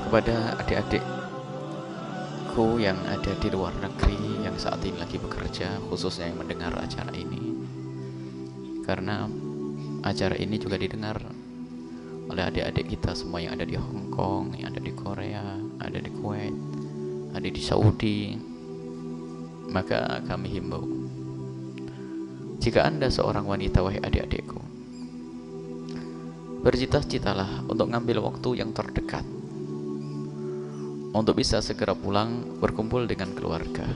kepada adik-adikku yang ada di luar negeri yang saat ini lagi bekerja, khususnya yang mendengar acara ini, karena acara ini juga didengar oleh adik-adik kita semua yang ada di Hong Kong, yang ada di Korea, ada di Kuwait, ada di Saudi. Maka kami himbau, jika Anda seorang wanita, wahai adik-adikku, bercita-citalah untuk ngambil waktu yang terdekat untuk bisa segera pulang berkumpul dengan keluarga.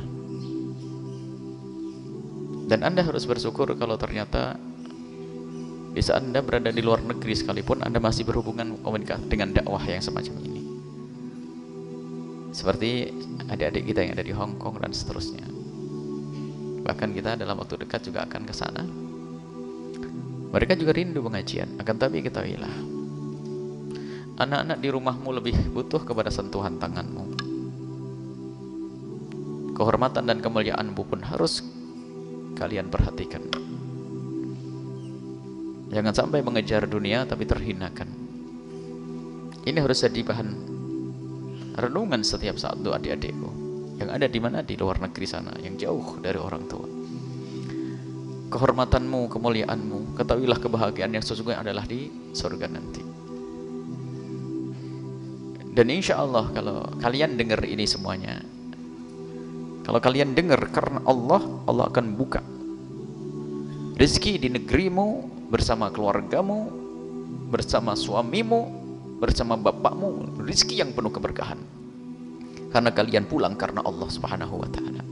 Dan Anda harus bersyukur kalau ternyata bisa Anda berada di luar negeri sekalipun Anda masih berhubungan komunikasi dengan dakwah yang semacam ini. Seperti adik-adik kita yang ada di Hong Kong dan seterusnya. Bahkan kita dalam waktu dekat juga akan ke sana. Mereka juga rindu pengajian. Akan tapi ketahuilah, anak-anak di rumahmu lebih butuh kepada sentuhan tanganmu. Kehormatan dan kemuliaanmu pun harus kalian perhatikan. Jangan sampai mengejar dunia tapi terhinakan. Ini harus jadi bahan renungan setiap saat untuk adik-adikku yang ada di mana, di luar negeri sana, yang jauh dari orang tua. Kehormatanmu, kemuliaanmu, ketahuilah kebahagiaan yang sesungguhnya adalah di surga nanti. Dan insya Allah kalau kalian dengar ini semuanya, kalau kalian dengar karena Allah, Allah akan buka rezeki di negerimu, bersama keluargamu, bersama suamimu, bersama bapakmu, rezeki yang penuh keberkahan. Karena kalian pulang karena Allah Subhanahu wa ta'ala.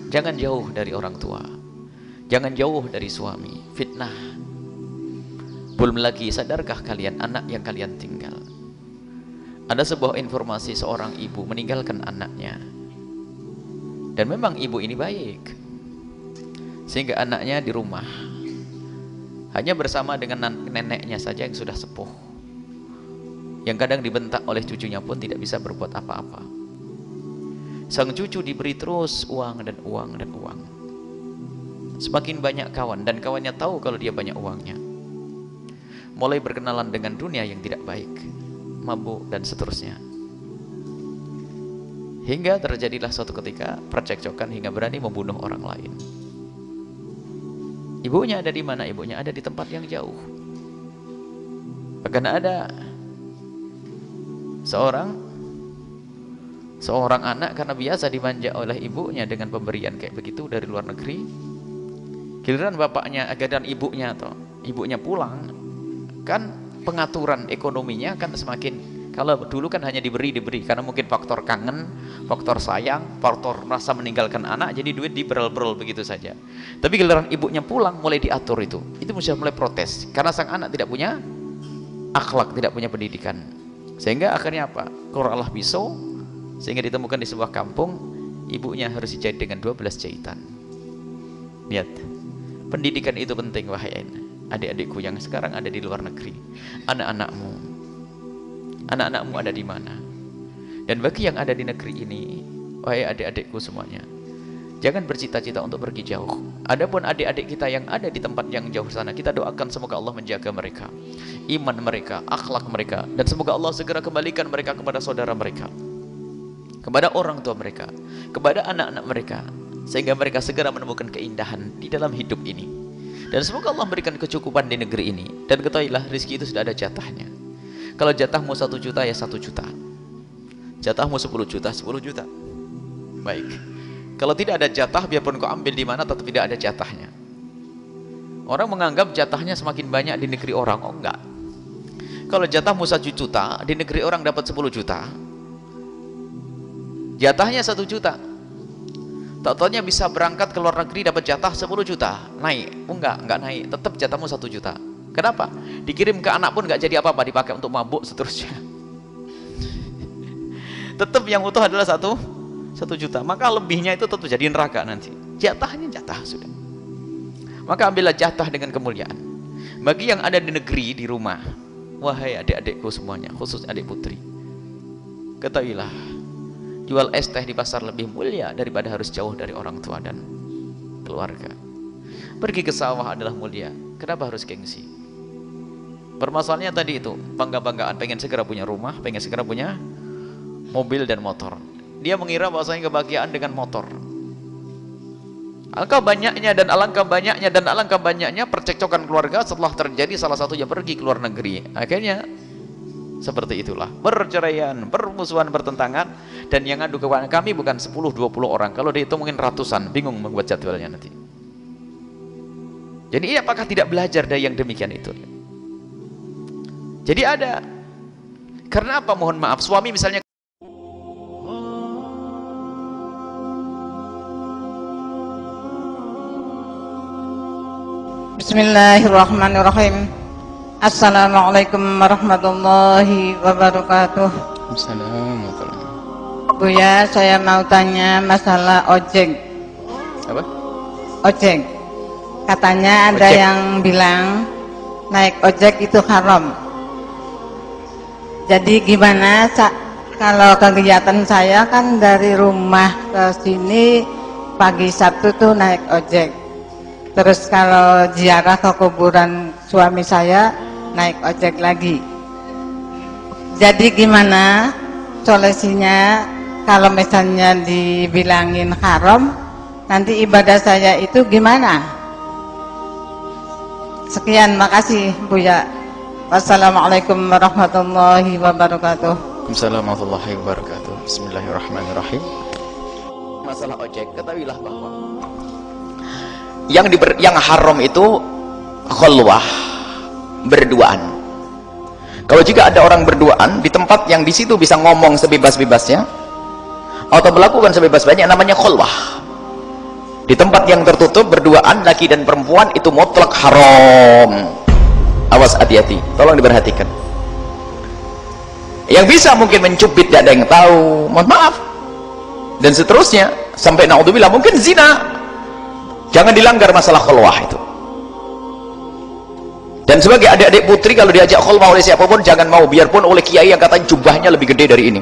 Jangan jauh dari orang tua, jangan jauh dari suami, fitnah. Belum lagi, sadarkah kalian anak yang kalian tinggal? Ada sebuah informasi seorang ibu meninggalkan anaknya, dan memang ibu ini baik, sehingga anaknya di rumah hanya bersama dengan neneknya saja yang sudah sepuh, yang kadang dibentak oleh cucunya pun tidak bisa berbuat apa-apa. Sang cucu diberi terus uang dan uang dan uang. Semakin banyak kawan, dan kawannya tahu kalau dia banyak uangnya. Mulai berkenalan dengan dunia yang tidak baik, mabuk dan seterusnya. Hingga terjadilah suatu ketika percekcokan hingga berani membunuh orang lain. Ibunya ada di mana? Ibunya ada di tempat yang jauh. Bahkan ada seorang anak karena biasa dimanja oleh ibunya dengan pemberian kayak begitu dari luar negeri. Giliran bapaknya, giliran ibunya pulang, kan pengaturan ekonominya kan semakin, kalau dulu kan hanya diberi karena mungkin faktor kangen, faktor sayang, faktor merasa meninggalkan anak, jadi duit diberel-berel begitu saja. Tapi giliran ibunya pulang mulai diatur itu sudah mulai protes karena sang anak tidak punya akhlak, tidak punya pendidikan. Sehingga akhirnya apa? Keluarlah pisau, sehingga ditemukan di sebuah kampung, ibunya harus dijahit dengan 12 jahitan. Lihat, pendidikan itu penting, wahai adik-adikku yang sekarang ada di luar negeri. Anak-anakmu ada di mana? Dan bagi yang ada di negeri ini, wahai adik-adikku semuanya, jangan bercita-cita untuk pergi jauh. Adapun adik-adik kita yang ada di tempat yang jauh sana, kita doakan semoga Allah menjaga mereka, iman mereka, akhlak mereka, dan semoga Allah segera kembalikan mereka kepada saudara mereka, kepada orang tua mereka, kepada anak-anak mereka, sehingga mereka segera menemukan keindahan di dalam hidup ini. Dan semoga Allah memberikan kecukupan di negeri ini. Dan ketahuilah, rezeki itu sudah ada jatahnya. Kalau jatahmu 1 juta, ya 1 juta. Jatahmu 10 juta, 10 juta. Baik. Kalau tidak ada jatah, biarpun kau ambil di mana, tetap tidak ada jatahnya. Orang menganggap jatahnya semakin banyak di negeri orang. Oh enggak. Kalau jatahmu 1 juta, di negeri orang dapat 10 juta. Jatahnya 1 juta. Tak-taunya bisa berangkat ke luar negeri dapat jatah 10 juta. Naik. Oh enggak naik. Tetap jatahmu 1 juta. Kenapa? Dikirim ke anak pun enggak jadi apa-apa, dipakai untuk mabuk seterusnya. Tetap yang utuh adalah 1 juta. Maka lebihnya itu tetap jadi neraka nanti. Jatahnya jatah sudah. Maka ambillah jatah dengan kemuliaan. Bagi yang ada di negeri, di rumah, wahai adik-adikku semuanya, khusus adik putri, ketahuilah, jual es teh di pasar lebih mulia daripada harus jauh dari orang tua dan keluarga. Pergi ke sawah adalah mulia. Kenapa harus gengsi? Permasalahannya tadi itu, bangga-banggaan, pengen segera punya rumah, pengen segera punya mobil dan motor. Dia mengira bahwasanya kebahagiaan dengan motor. Alangkah banyaknya dan alangkah banyaknya dan alangkah banyaknya percekcokan keluarga setelah terjadi salah satunya pergi ke luar negeri. Akhirnya seperti itulah, perceraian, permusuhan, pertentangan. Dan yang ngadu kepada kami bukan 10-20 orang, kalau dihitung mungkin ratusan, bingung membuat jadwalnya nanti. Jadi apakah tidak belajar dari yang demikian itu? Jadi ada, karena apa? Mohon maaf, suami misalnya Bismillahirrahmanirrahim. Assalamualaikum warahmatullahi wabarakatuh. Assalamualaikum. Buya, saya mau tanya masalah ojek. Apa? Ojek. Katanya ada Ojek. yang bilang naik ojek itu haram. Jadi gimana kalau kegiatan saya kan dari rumah ke sini pagi Sabtu tuh naik ojek. Terus kalau ziarah ke kuburan suami saya naik ojek lagi. Jadi gimana solusinya kalau misalnya dibilangin haram, nanti ibadah saya itu gimana? Sekian, makasih Buya. Wassalamualaikum warahmatullahi wabarakatuh. Assalamualaikum warahmatullahi wabarakatuh. Bismillahirrahmanirrahim. Masalah ojek, ketahuilah bahwa yang haram itu khulwah, berduaan. Kalau jika ada orang berduaan di tempat yang di situ bisa ngomong sebebas-bebasnya atau melakukan sebebas-bebasnya, namanya khulwah. Di tempat yang tertutup berduaan laki dan perempuan itu mutlak haram. Awas, hati-hati, tolong diperhatikan. Yang bisa mungkin mencubit tidak ada yang tahu, mohon maaf, dan seterusnya sampai naudzubillah mungkin zina. Jangan dilanggar masalah khulwah itu. Dan sebagai adik-adik putri kalau diajak khulwah oleh siapapun jangan mau, biarpun oleh kiai yang katanya jubahnya lebih gede dari ini,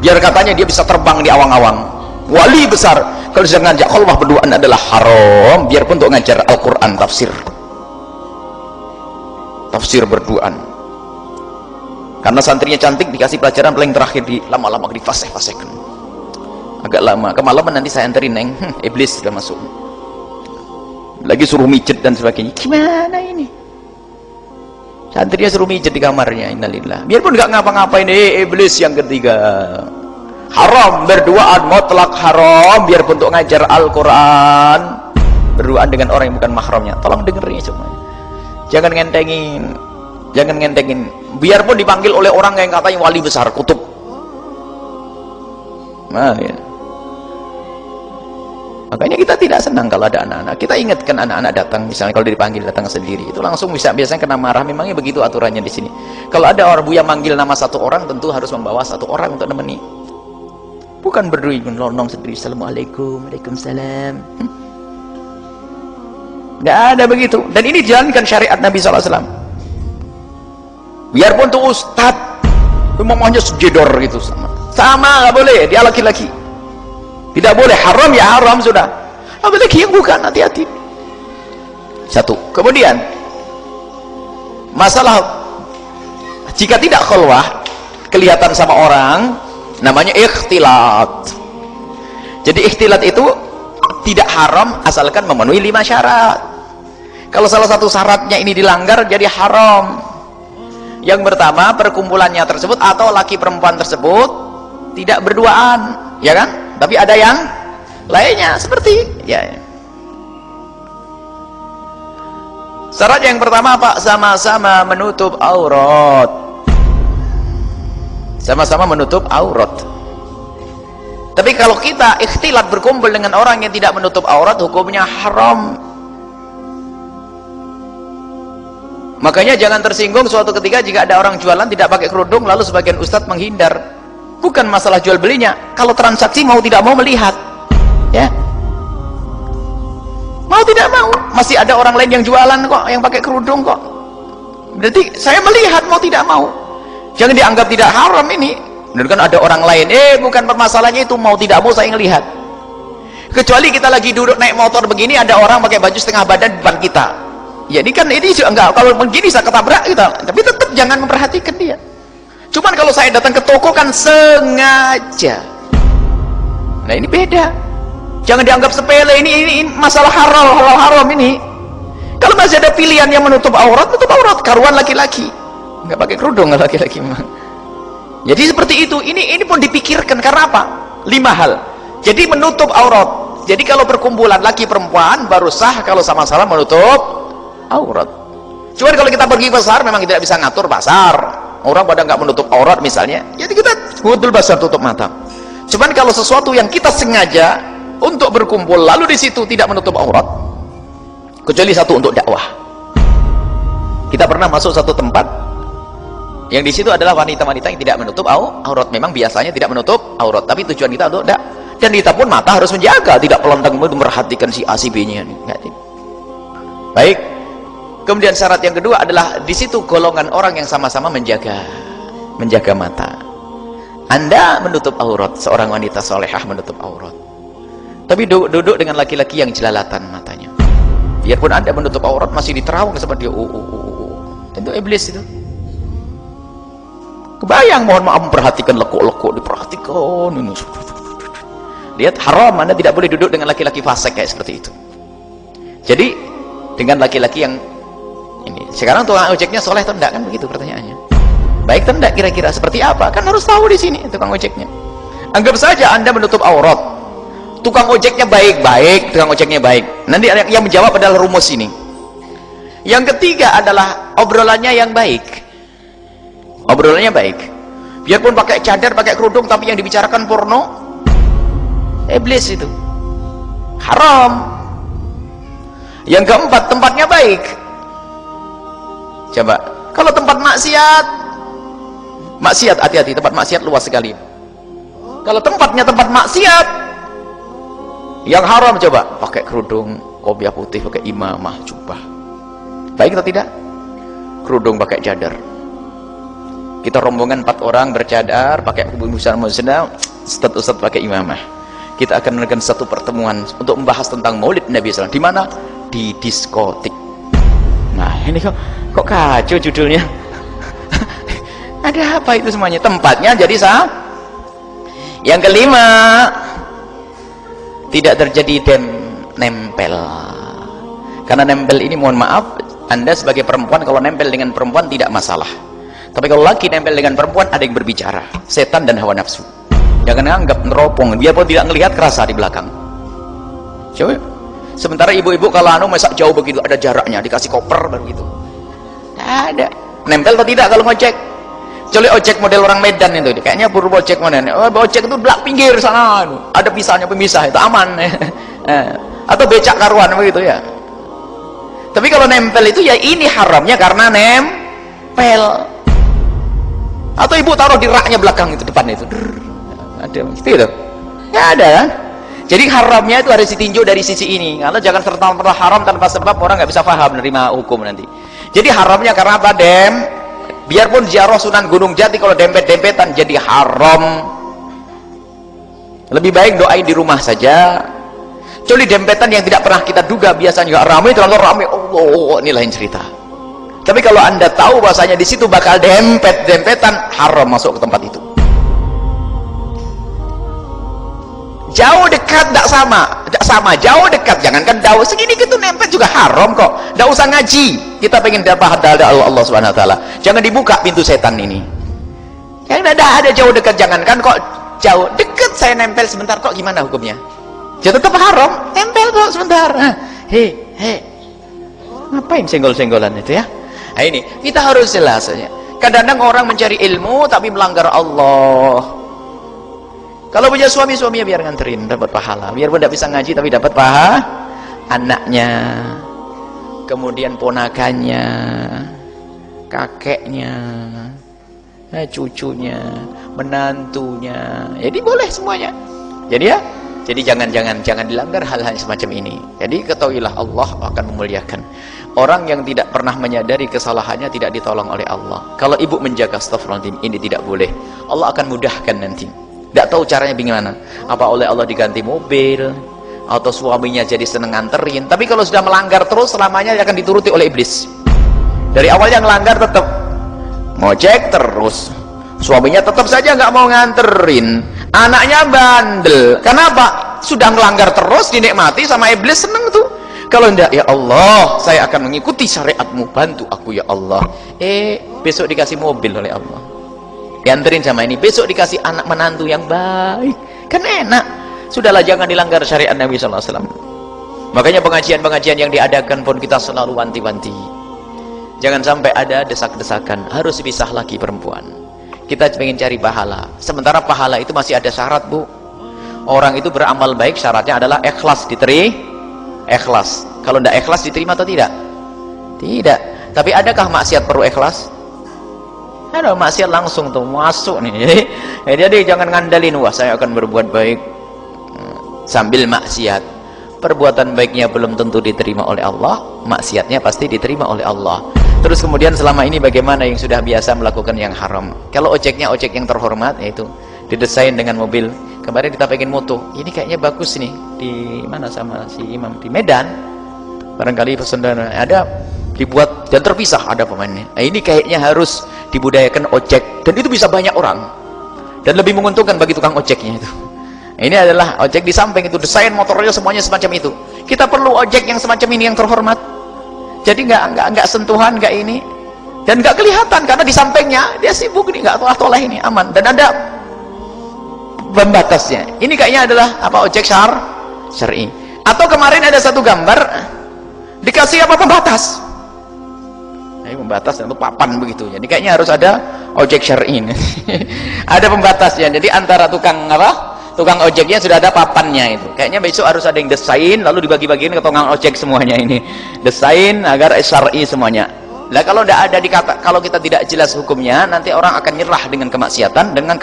biar katanya dia bisa terbang di awang-awang, wali besar, kalau sedang ngajak khulwah berduaan adalah haram, biarpun untuk ngajar Al-Quran, tafsir berduaan. Karena santrinya cantik dikasih pelajaran paling terakhir, di lama-lama difasih-fasihkan agak lama, kemalaman nanti saya anterin neng, iblis sudah masuk lagi, suruh mijet dan sebagainya. Gimana ini? Santrinya suruh mijet di kamarnya, innalillah. Biarpun nggak ngapa-ngapain, iblis yang ketiga. Haram berduaan, mutlak haram, biarpun untuk ngajar Al-Quran, berduaan dengan orang yang bukan mahramnya. Tolong dengerin semuanya, jangan ngentengin, jangan ngentengin. Biarpun dipanggil oleh orang yang katanya wali besar, kutub. Nah, ya. Makanya kita tidak senang kalau ada anak-anak. Kita ingatkan anak-anak datang, misalnya kalau dipanggil datang sendiri, itu langsung bisa, biasanya kena marah. Memangnya begitu aturannya di sini. Kalau ada orang buya manggil nama satu orang, tentu harus membawa satu orang untuk nemeni. Bukan berdui melonong sendiri, assalamualaikum, waalaikumsalam. Nggak ada begitu. Dan ini dijalankan syariat Nabi SAW. Biarpun tuh ustadz, memangnya sejedor gitu, sama nggak boleh, dia laki-laki. Tidak boleh, haram ya haram sudah. Apalagi yang bukan, hati-hati. Satu. Kemudian masalah jika tidak khulwah, kelihatan sama orang, namanya ikhtilat. Jadi ikhtilat itu tidak haram asalkan memenuhi 5 syarat. Kalau salah satu syaratnya ini dilanggar jadi haram. Yang pertama, perkumpulannya tersebut atau laki perempuan tersebut tidak berduaan, ya kan? Tapi ada yang lainnya seperti ya. Syarat yang pertama apa? Sama-sama menutup aurat. Sama-sama menutup aurat. Tapi kalau kita ikhtilat berkumpul dengan orang yang tidak menutup aurat, hukumnya haram. Makanya jangan tersinggung suatu ketika jika ada orang jualan tidak pakai kerudung lalu sebagian ustadz menghindar. Bukan masalah jual belinya, kalau transaksi mau tidak mau melihat, ya, mau tidak mau, masih ada orang lain yang jualan kok, yang pakai kerudung kok, berarti saya melihat mau tidak mau, jangan dianggap tidak haram ini. Benar kan ada orang lain, bukan permasalahannya itu mau tidak mau saya ngelihat. Kecuali kita lagi duduk naik motor begini, ada orang pakai baju setengah badan di depan kita, Ya ini kan ini juga enggak, kalau begini saya ketabrak gitu. Tapi tetap jangan memperhatikan dia. Cuman kalau saya datang ke toko kan sengaja. Nah ini beda. Jangan dianggap sepele, ini masalah halal ini. Kalau masih ada pilihan yang menutup aurat, karuan laki-laki. Enggak pakai kerudung laki-laki memang. Jadi seperti itu. Ini pun dipikirkan karena apa? 5 hal. Jadi menutup aurat. Jadi kalau berkumpulan laki perempuan baru sah kalau sama-sama menutup aurat. Cuman kalau kita pergi pasar memang tidak bisa ngatur pasar. Orang pada nggak menutup aurat misalnya, jadi kita betul pasar tutup mata. Cuman kalau sesuatu yang kita sengaja untuk berkumpul lalu di situ tidak menutup aurat, kecuali satu untuk dakwah. Kita pernah masuk satu tempat yang di situ adalah wanita-wanita yang tidak menutup aurat. Memang biasanya tidak menutup aurat, tapi tujuan kita untuk dan kita pun mata harus menjaga, tidak pelantang memperhatikan si A si B-nya. Baik. Kemudian syarat yang kedua adalah di situ golongan orang yang sama-sama menjaga mata. Anda menutup aurat, seorang wanita solehah menutup aurat. Tapi duduk dengan laki-laki yang jelalatan matanya. Biarpun Anda menutup aurat masih diterawang sama dia. Itu iblis itu. Kebayang, mohon maaf, memperhatikan lekuk-lekuk, diperhatikan ini. Lihat, haram, Anda tidak boleh duduk dengan laki-laki fasik kayak seperti itu. Jadi dengan laki-laki yang ini, sekarang tukang ojeknya soleh atau enggak, kan begitu pertanyaannya. Baik atau enggak, kira-kira seperti apa, kan harus tahu di sini tukang ojeknya. Anggap saja Anda menutup aurat, tukang ojeknya baik-baik, tukang ojeknya baik, nanti yang menjawab adalah rumus ini. Yang ketiga adalah obrolannya yang baik. Obrolannya baik, biarpun pakai cadar, pakai kerudung, tapi yang dibicarakan porno, iblis itu, haram. Yang keempat, tempatnya baik. Coba, kalau tempat maksiat, hati-hati, tempat maksiat luas sekali. Kalau tempatnya tempat maksiat, yang haram, coba, pakai kerudung, kopiah putih, pakai imamah, jubah. Baik atau tidak? Kerudung pakai cadar. Kita rombongan 4 orang bercadar, pakai busana musnah, ustaz pakai imamah. Kita akan melakukan satu pertemuan untuk membahas tentang Maulid Nabi SAW. Di mana? Di diskotik. Nah, ini kok kacau judulnya. Ada apa itu semuanya? Tempatnya jadi sah. Yang kelima, tidak terjadi nempel. Karena nempel ini, mohon maaf, Anda sebagai perempuan kalau nempel dengan perempuan tidak masalah. Tapi kalau laki nempel dengan perempuan, ada yang berbicara, setan dan hawa nafsu. Jangan anggap neropong, biarpun tidak melihat, kerasa di belakang. Coba. Sementara ibu-ibu kalau masak jauh begitu, ada jaraknya, dikasih koper begitu. Tidak ada. Nempel atau tidak kalau ngojek? Kecuali ojek model orang Medan itu, kayaknya buru ojek model. Ojek itu belak pinggir sana, ada pisahnya, pemisah, itu aman. Atau becak karuan begitu ya. Tapi kalau nempel itu ya ini haramnya karena nempel. Atau ibu taruh di raknya belakang itu, depan itu. Ada gitu. Nggak ada kan? Jadi haramnya itu harus ditinjau dari sisi ini. Karena jangan serta-merta haram tanpa sebab, orang nggak bisa paham menerima hukum nanti. Jadi haramnya karena apa? Biarpun ziarah Sunan Gunung Jati kalau dempet-dempetan jadi haram. Lebih baik doain di rumah saja. Kecuali dempetan yang tidak pernah kita duga, biasanya ramai, terlalu ramai, Allah, ini lain cerita. Tapi kalau Anda tahu bahasanya di situ bakal dempetan, haram masuk ke tempat itu. Jauh dekat tidak sama, jauh dekat, jangankan jauh segini gitu nempel juga haram kok. Tidak usah ngaji, kita pengen dapat hadal Allah Subhanahu Wa Taala. Jangan dibuka pintu setan ini. Yang ada jauh dekat, jangankan kok jauh dekat saya nempel sebentar, kok gimana hukumnya? Ya tetap haram, nempel kok sebentar. Ngapain senggol-senggolan itu ya? Nah ini, kita harus jelas saja. Kadang-kadang orang mencari ilmu tapi melanggar Allah. Kalau punya suami-suaminya biar nganterin, dapat pahala. Biarpun tidak bisa ngaji tapi dapat pahala. Anaknya, kemudian ponakannya, kakeknya, cucunya, menantunya. Jadi boleh semuanya. Jadi jangan dilanggar hal-hal semacam ini. Jadi ketahuilah Allah akan memuliakan. Orang yang tidak pernah menyadari kesalahannya tidak ditolong oleh Allah. Kalau ibu menjaga astagfirullahaladzim, ini tidak boleh. Allah akan mudahkan nanti. Tidak tahu caranya bagaimana. Apa oleh Allah diganti mobil, atau suaminya jadi seneng nganterin. Tapi kalau sudah melanggar terus, selamanya akan dituruti oleh iblis. Dari awalnya ngelanggar tetap ngojek terus, suaminya tetap saja nggak mau nganterin, anaknya bandel. Kenapa? Sudah ngelanggar terus, dinikmati sama iblis, seneng tuh. Kalau enggak, ya Allah, saya akan mengikuti syariatmu, bantu aku ya Allah. Besok dikasih mobil oleh Allah, dianterin sama ini, besok dikasih anak menantu yang baik, kan enak. Sudahlah, jangan dilanggar syariat Nabi sallallahu alaihi wasallam. Makanya pengajian-pengajian yang diadakan pun kita selalu wanti-wanti, jangan sampai ada desak-desakan harus pisah lagi perempuan. Kita ingin cari pahala, sementara pahala itu masih ada syarat, Bu. Orang itu beramal baik, syaratnya adalah ikhlas, ikhlas. Kalau tidak ikhlas diterima atau tidak? Tidak. Tapi adakah maksiat perlu ikhlas? Ada maksiat langsung tuh masuk nih. Jadi jangan ngandalin, wah saya akan berbuat baik sambil maksiat. Perbuatan baiknya belum tentu diterima oleh Allah, maksiatnya pasti diterima oleh Allah. Terus kemudian selama ini bagaimana yang sudah biasa melakukan yang haram? Kalau ojeknya ojek yang terhormat, yaitu didesain dengan mobil. Kemarin kita pengen moto, ini kayaknya bagus nih, di mana sama si Imam, di Medan barangkali pesendana ada, dibuat dan terpisah ada pemainnya. Nah, ini kayaknya harus dibudayakan ojek, dan itu bisa banyak orang dan lebih menguntungkan bagi tukang ojeknya itu. Ini adalah ojek di samping itu, desain motornya semuanya semacam itu. Kita perlu ojek yang semacam ini, yang terhormat. Jadi nggak sentuhan, nggak ini, dan nggak kelihatan karena di sampingnya dia sibuk nih, nggak toleh ini, aman. Dan ada pembatasnya. Ini kayaknya adalah apa, ojek syar'i. Atau kemarin ada satu gambar dikasih apa, pembatas. Ini pembatas atau papan begitu. Jadi kayaknya harus ada ojek syar'i. Ada pembatasnya. Jadi antara tukang ojeknya sudah ada papannya itu. Kayaknya besok harus ada yang desain lalu dibagi-bagiin ke tukang ojek semuanya ini. Desain agar syar'i semuanya. Lah kalau tidak ada kalau kita tidak jelas hukumnya, nanti orang akan nyerah dengan kemaksiatan, dengan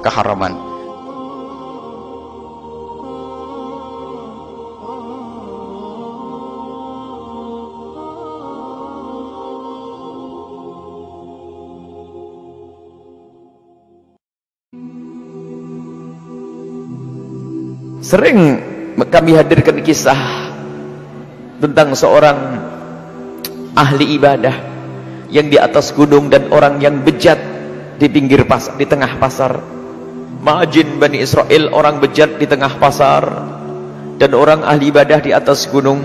keharaman. Sering kami hadirkan kisah tentang seorang ahli ibadah yang di atas gunung dan orang yang bejat di pinggir pasar, di tengah pasar. Majin Bani Israel, orang bejat di tengah pasar, dan orang ahli ibadah di atas gunung.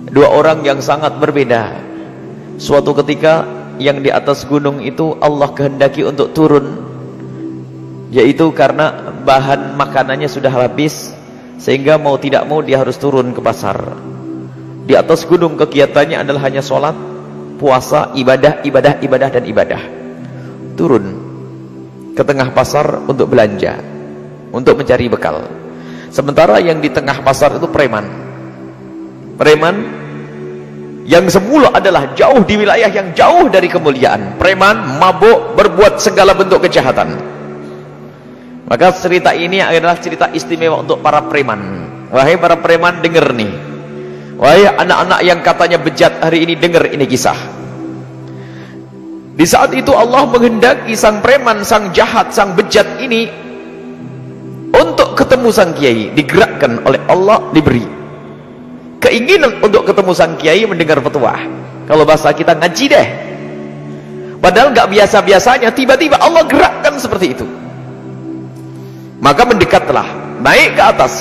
Dua orang yang sangat berbeda. Suatu ketika yang di atas gunung itu Allah kehendaki untuk turun, yaitu karena bahan makanannya sudah habis, sehingga mau tidak mau dia harus turun ke pasar. Di atas gunung kegiatannya adalah hanya sholat, puasa, ibadah, dan ibadah. Turun ke tengah pasar untuk belanja, untuk mencari bekal. Sementara yang di tengah pasar itu preman yang semula adalah jauh di wilayah yang jauh dari kemuliaan. Preman, mabuk, berbuat segala bentuk kejahatan. Maka cerita ini adalah cerita istimewa untuk para preman. Wahai para preman, dengar nih. Wahai anak-anak yang katanya bejat hari ini, dengar ini kisah. Di saat itu Allah menghendaki sang preman, sang jahat, sang bejat ini untuk ketemu sang kiai. Digerakkan oleh Allah, diberi keinginan untuk ketemu sang kiai, mendengar petuah. Kalau bahasa kita, ngaji deh. Padahal nggak biasa-biasanya, tiba-tiba Allah gerakkan seperti itu. Maka mendekatlah, naik ke atas.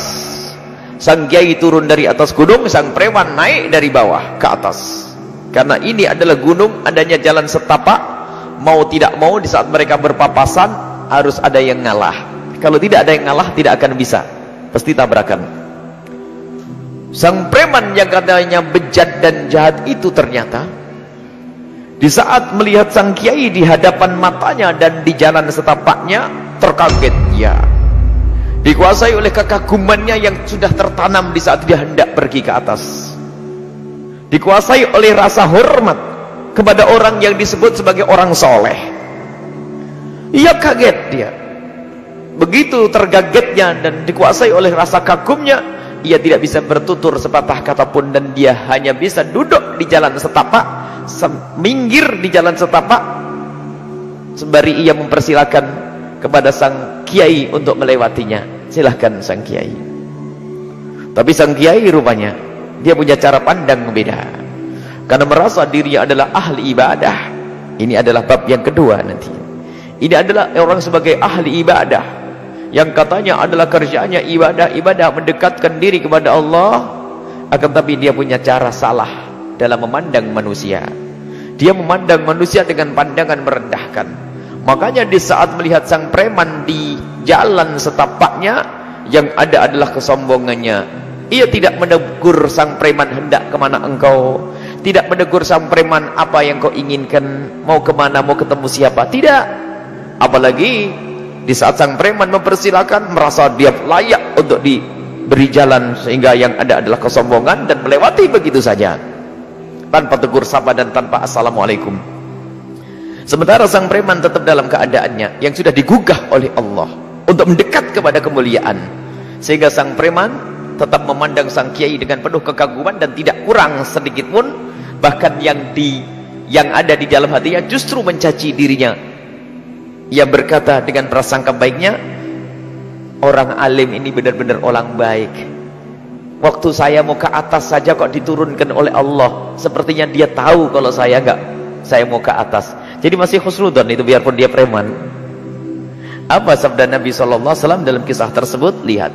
Sang kiai turun dari atas gunung, sang preman naik dari bawah ke atas. Karena ini adalah gunung, adanya jalan setapak. Mau tidak mau di saat mereka berpapasan harus ada yang ngalah. Kalau tidak ada yang ngalah, tidak akan bisa, pasti tabrakan. Sang preman yang katanya bejat dan jahat itu ternyata di saat melihat sang kiai di hadapan matanya dan di jalan setapaknya, terkaget ya. Dikuasai oleh kekagumannya yang sudah tertanam di saat dia hendak pergi ke atas. Dikuasai oleh rasa hormat kepada orang yang disebut sebagai orang soleh. Ia kaget dia. Begitu tergagetnya dan dikuasai oleh rasa kagumnya, ia tidak bisa bertutur sepatah kata pun, dan dia hanya bisa duduk di jalan setapak, minggir di jalan setapak, sembari ia mempersilakan kepada sang kiai untuk melewatinya. Silahkan sang kiai. Tapi sang kiai rupanya dia punya cara pandang beda, karena merasa dirinya adalah ahli ibadah. Ini adalah bab yang kedua nanti. Ini adalah orang sebagai ahli ibadah yang katanya adalah kerjaannya ibadah mendekatkan diri kepada Allah, akan tapi dia punya cara salah dalam memandang manusia. Dia memandang manusia dengan pandangan merendahkan. Makanya di saat melihat sang preman di jalan setapaknya, yang ada adalah kesombongannya. Ia tidak menegur sang preman, hendak kemana engkau? Tidak menegur sang preman, apa yang kau inginkan? Mau kemana? Mau ketemu siapa? Tidak. Apalagi di saat sang preman mempersilakan, merasa dia layak untuk diberi jalan, sehingga yang ada adalah kesombongan dan melewati begitu saja tanpa tegur sapa dan tanpa assalamualaikum. Sementara sang preman tetap dalam keadaannya yang sudah digugah oleh Allah untuk mendekat kepada kemuliaan, sehingga sang preman tetap memandang sang kiai dengan penuh kekaguman dan tidak kurang sedikit pun. Bahkan yang ada di dalam hatinya justru mencaci dirinya. Ia berkata dengan prasangka baiknya, orang alim ini benar-benar orang baik. Waktu saya mau ke atas saja kok diturunkan oleh Allah. Sepertinya dia tahu kalau saya mau ke atas. Jadi masih khusnudon itu biarpun dia preman. Apa sabda Nabi SAW dalam kisah tersebut? Lihat,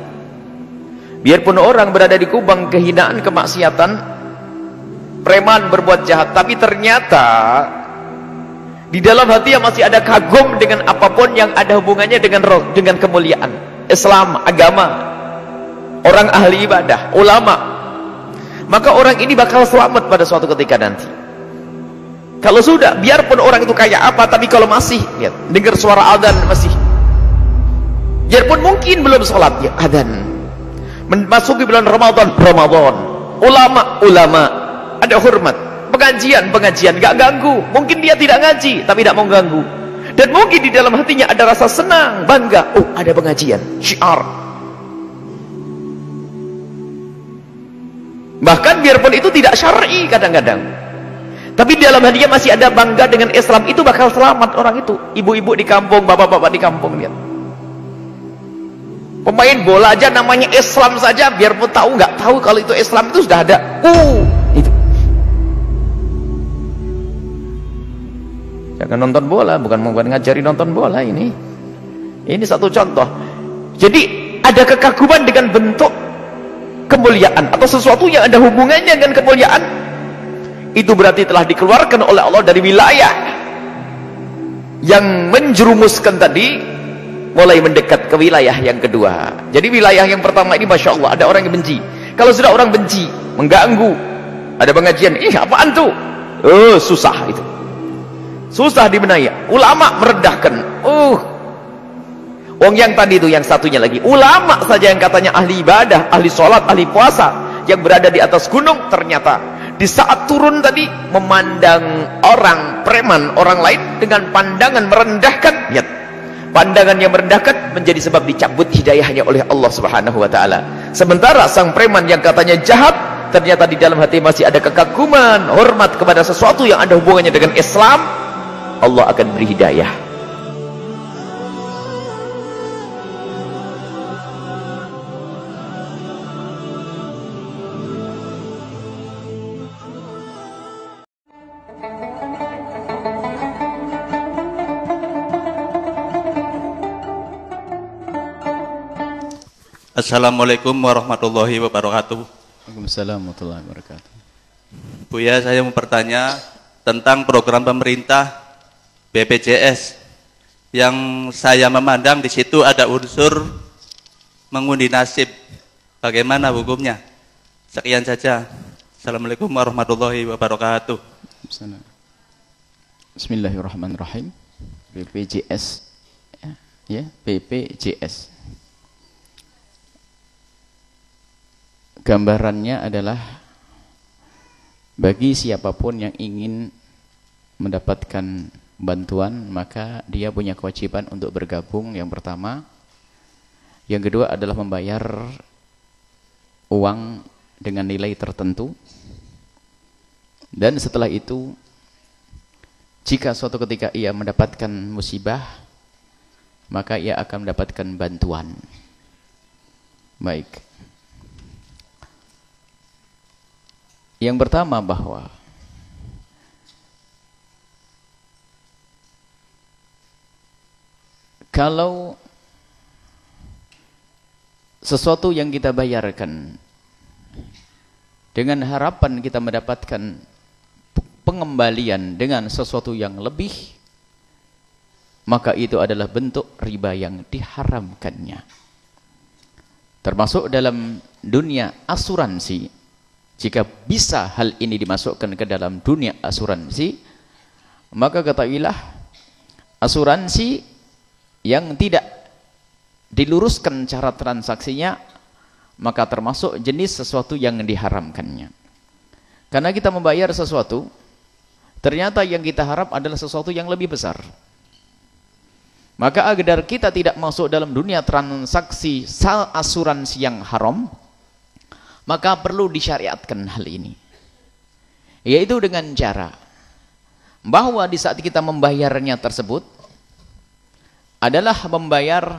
biarpun orang berada di kubang kehinaan, kemaksiatan, preman berbuat jahat, tapi ternyata di dalam hatinya masih ada kagum dengan apapun yang ada hubungannya dengan kemuliaan Islam, agama, orang ahli ibadah, ulama, maka orang ini bakal selamat pada suatu ketika nanti. Kalau sudah, biarpun orang itu kayak apa, tapi kalau masih lihat, dengar suara adzan, masih, biarpun mungkin belum sholat, ya adzan, memasuki bulan Ramadan, ulama, ada hormat, pengajian, gak ganggu. Mungkin dia tidak ngaji, tapi tidak mau ganggu. Dan mungkin di dalam hatinya ada rasa senang, bangga. Oh, ada pengajian, syiar. Bahkan biarpun itu tidak syar'i kadang-kadang, tapi di dalam hatinya masih ada bangga dengan Islam, itu bakal selamat orang itu. Ibu-ibu di kampung, bapak-bapak di kampung, lihat. Pemain bola aja namanya Islam saja, biarpun nggak tahu kalau itu Islam, itu sudah ada. Itu. Jangan nonton bola, bukan ngajari nonton bola ini. Ini satu contoh. Jadi ada kekaguman dengan bentuk kemuliaan atau sesuatu yang ada hubungannya dengan kemuliaan. Itu berarti telah dikeluarkan oleh Allah dari wilayah yang menjerumuskan tadi, mulai mendekat ke wilayah yang kedua. Jadi wilayah yang pertama ini Masya Allah ada orang yang benci. Kalau sudah orang benci, mengganggu, ada pengajian, apaan tuh? Susah itu, susah dibenahi. Ulama merendahkan. Wong yang tadi itu, yang satunya lagi, ulama saja yang katanya ahli ibadah, ahli sholat, ahli puasa, yang berada di atas gunung, ternyata di saat turun tadi memandang orang preman, orang lain dengan pandangan merendahkan. Lihat, pandangan yang merendahkan menjadi sebab dicabut hidayahnya oleh Allah Subhanahu wa taala. Sementara sang preman yang katanya jahat, ternyata di dalam hati masih ada kekaguman, hormat kepada sesuatu yang ada hubungannya dengan Islam. Allah akan beri hidayah. Assalamualaikum warahmatullahi wabarakatuh. Waalaikumsalam warahmatullahi wabarakatuh. Buya, saya mau bertanya tentang program pemerintah BPJS yang saya memandang di situ ada unsur mengundi nasib. Bagaimana hukumnya? Sekian saja. Assalamualaikum warahmatullahi wabarakatuh. Bismillahirrahmanirrahim. BPJS, ya, BPJS. Gambarannya adalah bagi siapapun yang ingin mendapatkan bantuan, maka dia punya kewajiban untuk bergabung, yang pertama. Yang kedua adalah membayar uang dengan nilai tertentu. Dan setelah itu, jika suatu ketika ia mendapatkan musibah, maka ia akan mendapatkan bantuan. Baik. Yang pertama bahwa kalau sesuatu yang kita bayarkan dengan harapan kita mendapatkan pengembalian dengan sesuatu yang lebih, maka itu adalah bentuk riba yang diharamkannya. Termasuk dalam dunia asuransi, jika bisa hal ini dimasukkan ke dalam dunia asuransi, maka ketahuilah asuransi yang tidak diluruskan cara transaksinya, maka termasuk jenis sesuatu yang diharamkannya. Karena kita membayar sesuatu, ternyata yang kita harap adalah sesuatu yang lebih besar. Maka agar kita tidak masuk dalam dunia transaksi asuransi yang haram, maka perlu disyariatkan hal ini. Yaitu dengan cara bahwa di saat kita membayarnya tersebut adalah membayar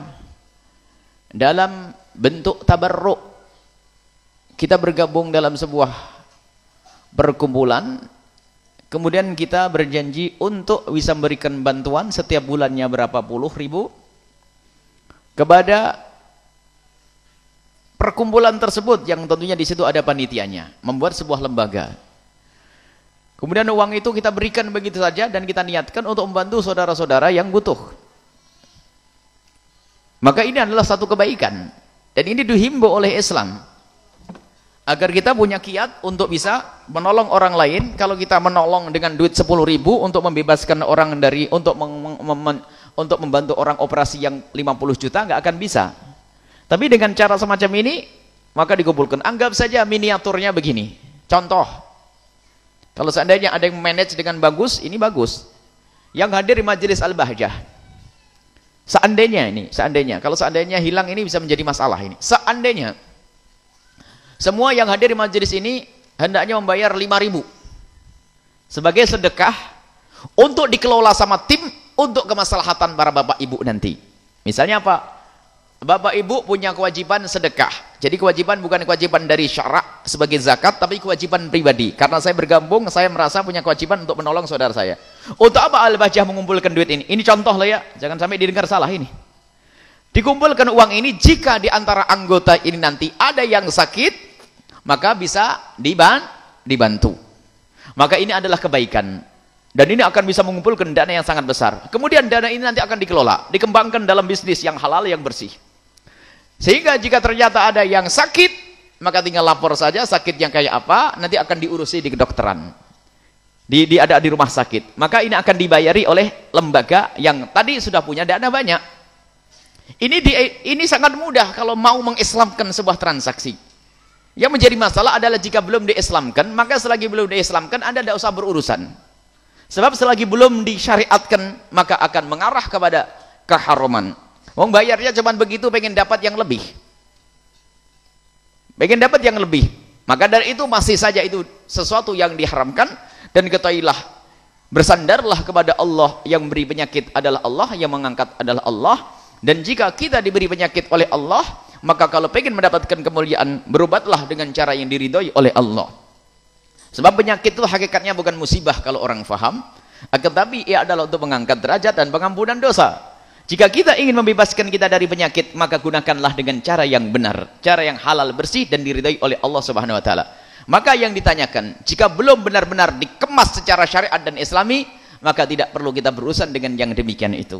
dalam bentuk tabarruk. Kita bergabung dalam sebuah perkumpulan, kemudian kita berjanji untuk bisa memberikan bantuan setiap bulannya berapa puluh ribu kepada perkumpulan tersebut, yang tentunya di situ ada panitianya, membuat sebuah lembaga. Kemudian uang itu kita berikan begitu saja dan kita niatkan untuk membantu saudara-saudara yang butuh. Maka ini adalah satu kebaikan, dan ini dihimbau oleh Islam agar kita punya kiat untuk bisa menolong orang lain. Kalau kita menolong dengan duit 10.000 untuk membebaskan orang dari untuk membantu orang operasi yang 50 juta, nggak akan bisa. Tapi dengan cara semacam ini maka dikumpulkan. Anggap saja miniaturnya begini. Contoh, kalau seandainya ada yang manage dengan bagus, ini bagus. Yang hadir di majelis Al-Bahjah, seandainya kalau seandainya hilang ini bisa menjadi masalah ini. Seandainya semua yang hadir di majelis ini hendaknya membayar 5.000 sebagai sedekah untuk dikelola sama tim untuk kemaslahatan para bapak ibu nanti. Misalnya apa? Bapak ibu punya kewajiban sedekah. Jadi kewajiban bukan kewajiban dari syarak sebagai zakat, tapi kewajiban pribadi. Karena saya bergabung, saya merasa punya kewajiban untuk menolong saudara saya. Untuk apa Al-Bahjah mengumpulkan duit ini? Ini contoh lah ya, jangan sampai didengar salah ini. Dikumpulkan uang ini, jika di antara anggota ini nanti ada yang sakit, maka bisa dibantu. Maka ini adalah kebaikan. Dan ini akan bisa mengumpulkan dana yang sangat besar. Kemudian dana ini nanti akan dikelola, dikembangkan dalam bisnis yang halal, yang bersih. Sehingga jika ternyata ada yang sakit, maka tinggal lapor saja sakitnya kayak apa, nanti akan diurusi di kedokteran. Ada di rumah sakit. Maka ini akan dibayari oleh lembaga yang tadi sudah punya dana banyak. Ini sangat mudah kalau mau mengislamkan sebuah transaksi. Yang menjadi masalah adalah jika belum diislamkan, maka selagi belum diislamkan Anda tidak usah berurusan. Sebab selagi belum disyariatkan, maka akan mengarah kepada keharaman. Wong bayarnya cuma begitu, pengen dapat yang lebih. Pengen dapat yang lebih. Maka dari itu masih saja itu sesuatu yang diharamkan. Dan ketahuilah, bersandarlah kepada Allah. Yang beri penyakit adalah Allah, yang mengangkat adalah Allah. Dan jika kita diberi penyakit oleh Allah, maka kalau pengen mendapatkan kemuliaan, berobatlah dengan cara yang diridhoi oleh Allah. Sebab penyakit itu hakikatnya bukan musibah kalau orang faham, tetapi ia adalah untuk mengangkat derajat dan pengampunan dosa. Jika kita ingin membebaskan kita dari penyakit, maka gunakanlah dengan cara yang benar, cara yang halal, bersih, dan diridhai oleh Allah Subhanahu wa taala. Maka yang ditanyakan, jika belum benar-benar dikemas secara syariat dan islami, maka tidak perlu kita berurusan dengan yang demikian itu.